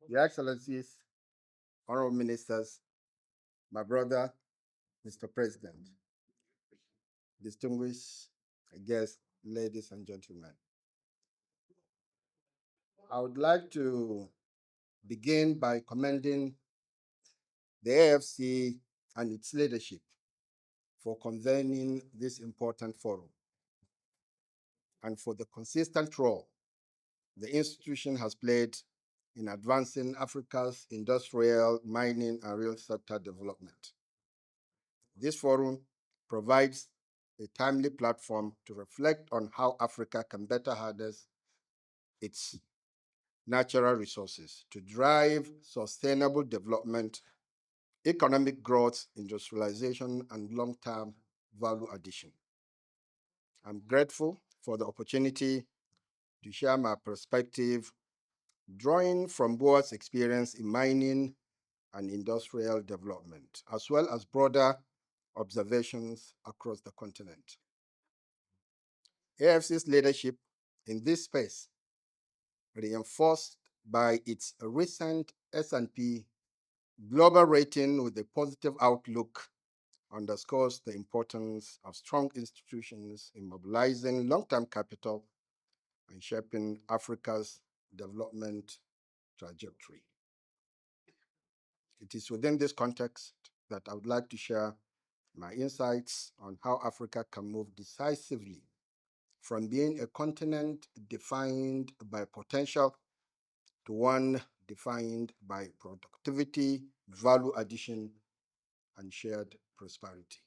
Your Excellencies, Honorable Ministers, my brother, Mr. President, distinguished guests, ladies and gentlemen. I would like to begin by commending the AFC and its leadership for convening this important forum and for the consistent role the institution has played in advancing Africa's industrial, mining, and real sector development. This forum provides a timely platform to reflect on how Africa can better harness its natural resources to drive sustainable development, economic growth, industrialization, and long-term value addition. I'm grateful for the opportunity to share my perspective, drawing from both experience in mining and industrial development, as well as broader observations across the continent. AFC's leadership in this space, reinforced by its recent S&P global rating with a positive outlook, underscores the importance of strong institutions in mobilizing long-term capital and shaping Africa's development trajectory. It is within this context that I would like to share my insights on how Africa can move decisively from being a continent defined by potential to one defined by productivity, value addition, and shared prosperity.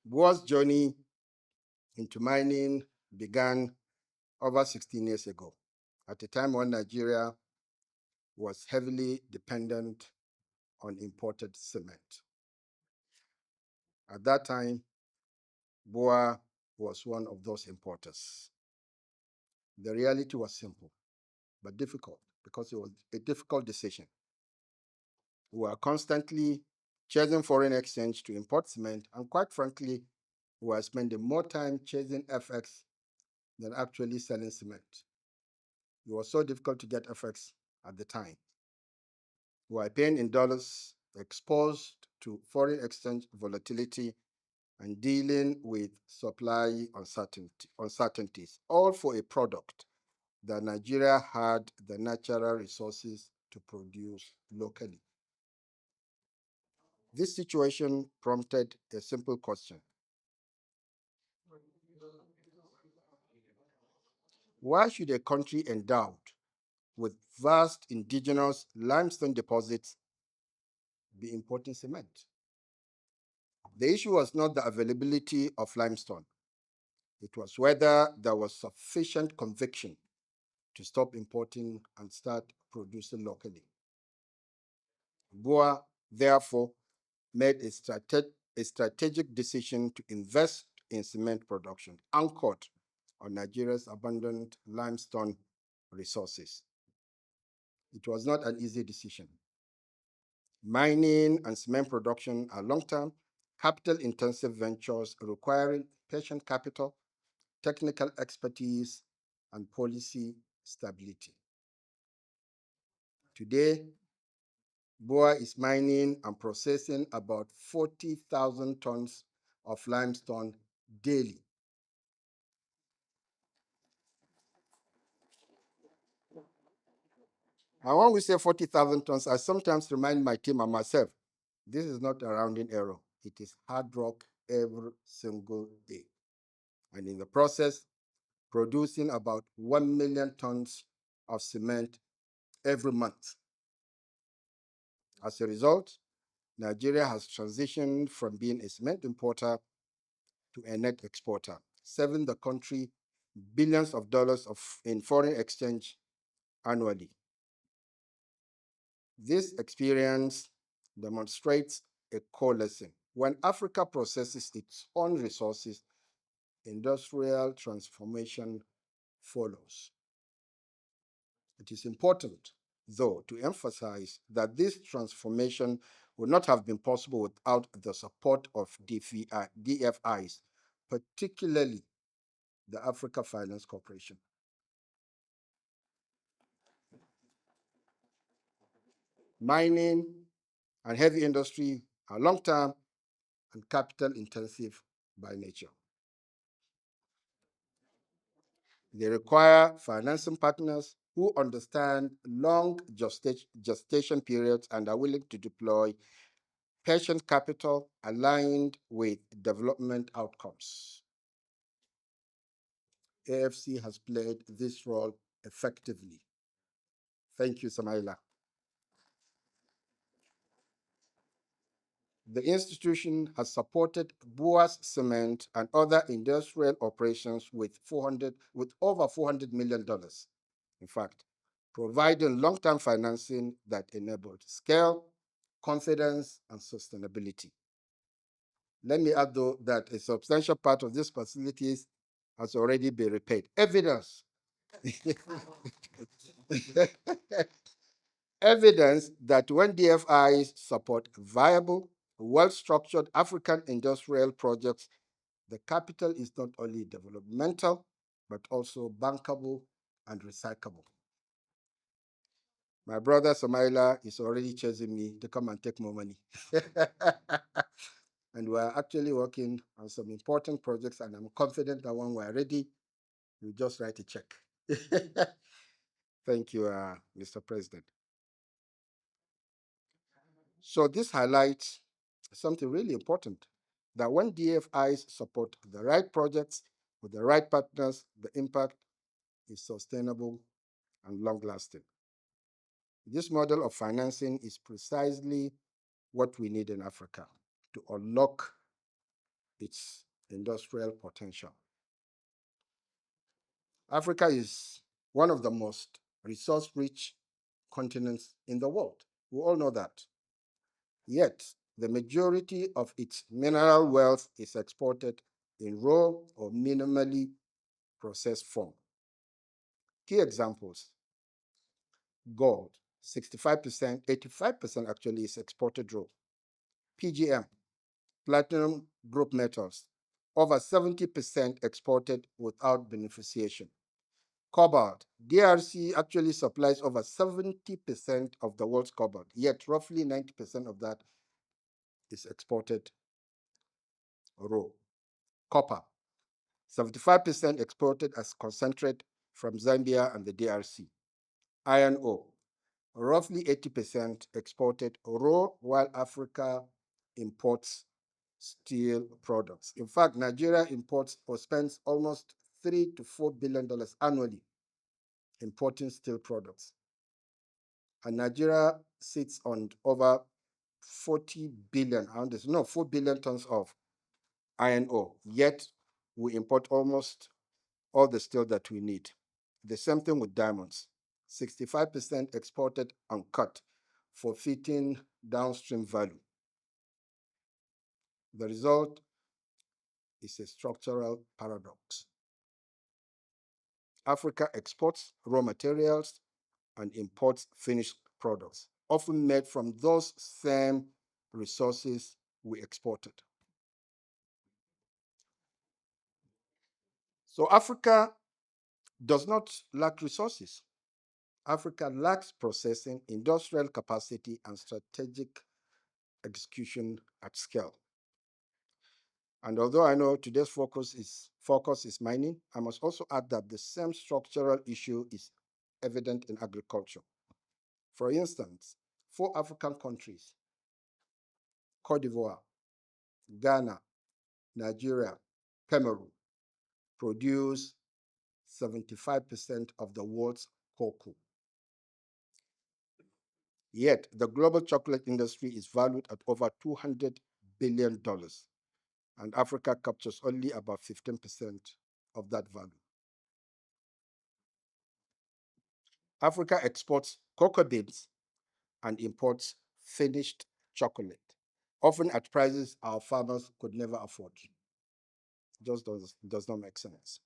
Boa's journey into mining began over 16 years ago, at a time when Nigeria was heavily dependent on imported cement. At that time, Boa was one of those importers. The reality was simple, but difficult, because it was a difficult decision. We were constantly chasing foreign exchange to import cement, and quite frankly, we were spending more time chasing FX than actually selling cement. It was so difficult to get FX at the time. We were paying in dollars, exposed to foreign exchange volatility, and dealing with supply uncertainties, all for a product that Nigeria had the natural resources to produce locally. This situation prompted a simple question: why should a country endowed with vast indigenous limestone deposits be importing cement? The issue was not the availability of limestone. It was whether there was sufficient conviction to stop importing and start producing locally. Boa, therefore, made a strategic decision to invest in cement production, anchored on Nigeria's abundant limestone resources. It was not an easy decision. Mining and cement production are long-term, capital-intensive ventures requiring patient capital, technical expertise, and policy stability. Today, Boa is mining and processing about 40,000 tons of limestone daily. And when we say 40,000 tons, I sometimes remind my team and myself, this is not a rounding error. It is hard work every single day. And in the process, producing about 1 million tons of cement every month. As a result, Nigeria has transitioned from being a cement importer to a net exporter, saving the country billions of dollars in foreign exchange annually. This experience demonstrates a core lesson. When Africa processes its own resources, industrial transformation follows. It is important, though, to emphasize that this transformation would not have been possible without the support of DFIs, particularly the Africa Finance Corporation. Mining and heavy industry are long-term and capital intensive by nature. They require financing partners who understand long gestation periods and are willing to deploy patient capital aligned with development outcomes. AFC has played this role effectively. Thank you, Samaila. The institution has supported Boas Cement and other industrial operations with over $400 million. In fact, providing long-term financing that enabled scale, confidence, and sustainability. Let me add, though, that a substantial part of these facilities has already been repaid. Evidence. Evidence that when DFIs support viable, well-structured African industrial projects, the capital is not only developmental, but also bankable and recyclable. My brother Samaila is already chasing me to come and take more money. And we're actually working on some important projects, and I'm confident that when we're ready, you just write a check. Thank you, Mr. President. So this highlights something really important, that when DFIs support the right projects with the right partners, the impact is sustainable and long-lasting. This model of financing is precisely what we need in Africa to unlock its industrial potential. Africa is one of the most resource-rich continents in the world. We all know that. Yet, the majority of its mineral wealth is exported in raw or minimally processed form. Key examples: gold, 65%, 85% actually is exported raw. PGM, platinum group metals, over 70% exported without beneficiation. Cobalt, DRC actually supplies over 70% of the world's cobalt, yet roughly 90% of that is exported raw. Copper, 75% exported as concentrate from Zambia and the DRC. Iron ore, roughly 80% exported raw, while Africa imports steel products. In fact, Nigeria imports or spends almost $3 to $4 billion annually importing steel products. And Nigeria sits on over 40 billion, 4 billion tons of iron ore, yet we import almost all the steel that we need. The same thing with diamonds, 65% exported uncut for fitting downstream value. The result is a structural paradox. Africa exports raw materials and imports finished products, often made from those same resources we exported. So Africa does not lack resources. Africa lacks processing, industrial capacity, and strategic execution at scale. And although I know today's focus is mining, I must also add that the same structural issue is evident in agriculture. For instance, 4 African countries, Cote d'Ivoire, Ghana, Nigeria, Cameroon, produce 75% of the world's cocoa. Yet, the global chocolate industry is valued at over $200 billion, and Africa captures only about 15% of that value. Africa exports cocoa beans and imports finished chocolate, often at prices our farmers could never afford. Just does not make sense.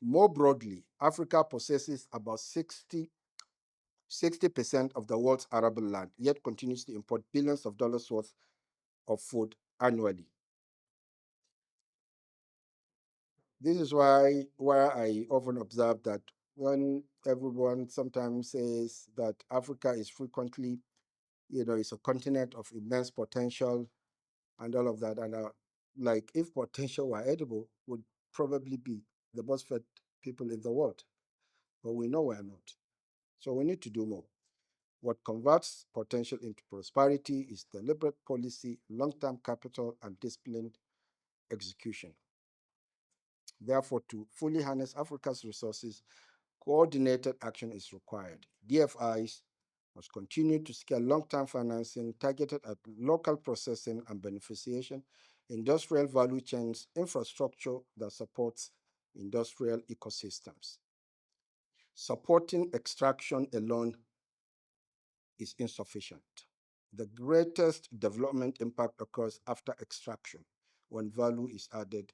More broadly, Africa possesses about 60% of the world's arable land, yet continues to import billions of dollars worth of food annually. This is why I often observe that when everyone sometimes says that Africa is frequently, it's a continent of immense potential and all of that. And like, if potential were edible, would probably be the most fed people in the world. But we know we're not. So we need to do more. What converts potential into prosperity is deliberate policy, long term capital, and disciplined execution. Therefore, to fully harness Africa's resources, coordinated action is required. DFIs must continue to scale long term financing targeted at local processing and beneficiation, industrial value chains, infrastructure that supports industrial ecosystems. Supporting extraction alone is insufficient. The greatest development impact occurs after extraction when value is added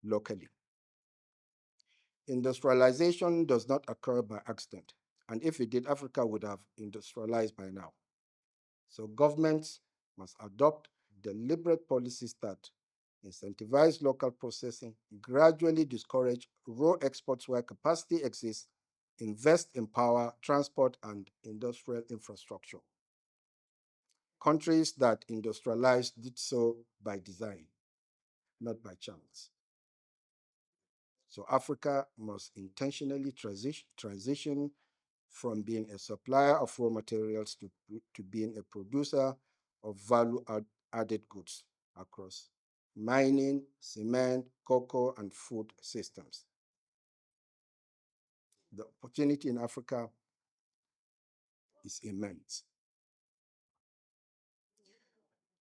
locally. Industrialization does not occur by accident, and if it did, Africa would have industrialized by now. So governments must adopt deliberate policies that incentivize local processing, gradually discourage raw exports where capacity exists, invest in power, transport, and industrial infrastructure. Countries that industrialized did so by design, not by chance. So Africa must intentionally transition from being a supplier of raw materials to being a producer of added goods across mining, cement, cocoa, and food systems. The opportunity in Africa is immense.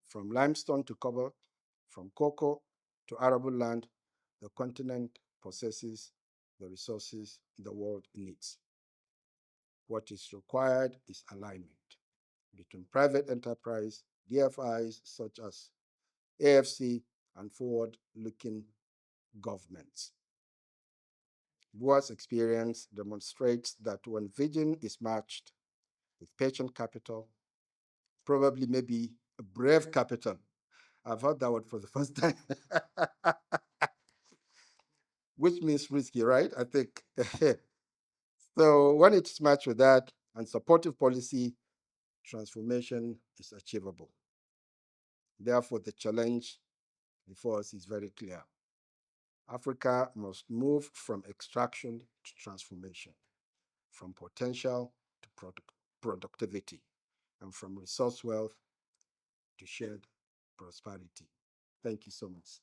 From limestone to cobalt, from cocoa to arable land, the continent possesses the resources the world needs. What is required is alignment between private enterprise, DFIs such as AFC, and forward-looking governments. Boa's experience demonstrates that when vision is matched with patient capital, probably maybe a brave capital. I've heard that word for the first time, which means risky, right? I think. So when it's matched with that and supportive policy, transformation is achievable. Therefore, the challenge before us is very clear. Africa must move from extraction to transformation, from potential to productivity, and from resource wealth to shared prosperity. Thank you so much.